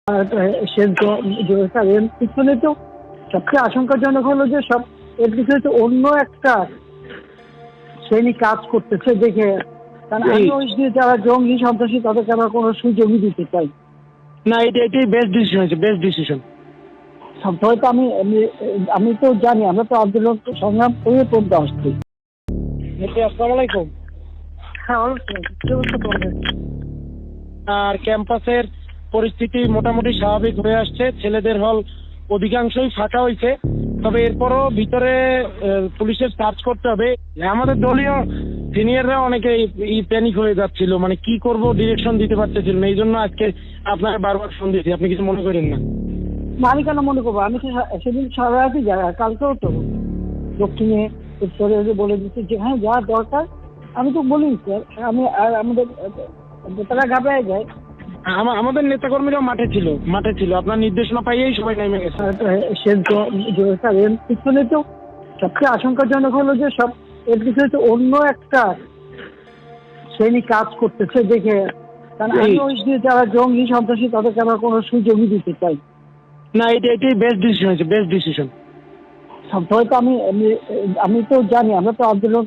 এর পিছনে তো সবচেয়ে আশঙ্কাজনক হলো যে এর পিছনে তো অন্য একটা শ্রেণী কাজ করতেছে দেখে, কারণ আমি ওই যে যারা জঙ্গি সন্ত্রাসী তাদেরকে আমরা কোনো সুযোগই দিতে চাই না। এটাই বেস্ট ডিসিশন হয়েছে, বেস্ট ডিসিশন। হয়তো আমি তো জানি, আমরা তো আন্দোলন সংগ্রাম করে পড়তে আসছি। আসসালামু আলাইকুম। হ্যাঁ, অবশ্যই। কি অবস্থা তোমাদের? আর ক্যাম্পাসের পরিস্থিতি মোটামুটি স্বাভাবিক হয়ে আসছে, ছেলেদের হল অধিকাংশই ফাঁকা হয়েছে, তবে এরপরও ভিতরে পুলিশের সার্চ করতে হবে। আমাদের দলীয় সিনিয়ররা অনেকে প্যানিক হয়ে যাচ্ছিল, মানে কি করব ডিরেকশন দিতে পারতেছিল না, এই জন্য আজকে আপনাকে বারবার ফোন দিয়েছি, আপনি কিছু মনে করেন না। আমি কেন মনে করবো? আমি তো সেদিন সারা রাতই যাই, কালকেও তো দক্ষিণে উত্তরে বলে দিচ্ছি যে হ্যাঁ যা দরকার। আমি তো বলি স্যার, আমি আর আমাদের তারা ঘাবড়ায় যায়। আমাদের নেতাকর্মীরাও মাঠে ছিল, আপনার নির্দেশনা পাইয়েই সবাই নেমে গেছে। এর পিছনে তো সবচেয়ে আশঙ্কাজনক হলো যে এর পিছনে তো অন্য একটা শ্রেণী কাজ করতেছে দেখে, কারণ আমি ওই যে যারা জঙ্গি সন্ত্রাসী তাদেরকে আমরা কোনো সুযোগই দিতে চাই না। এটাই বেস্ট ডিসিশন হয়েছে, বেস্ট ডিসিশন। হয়তো আমি তো জানি, আমরা তো আন্দোলন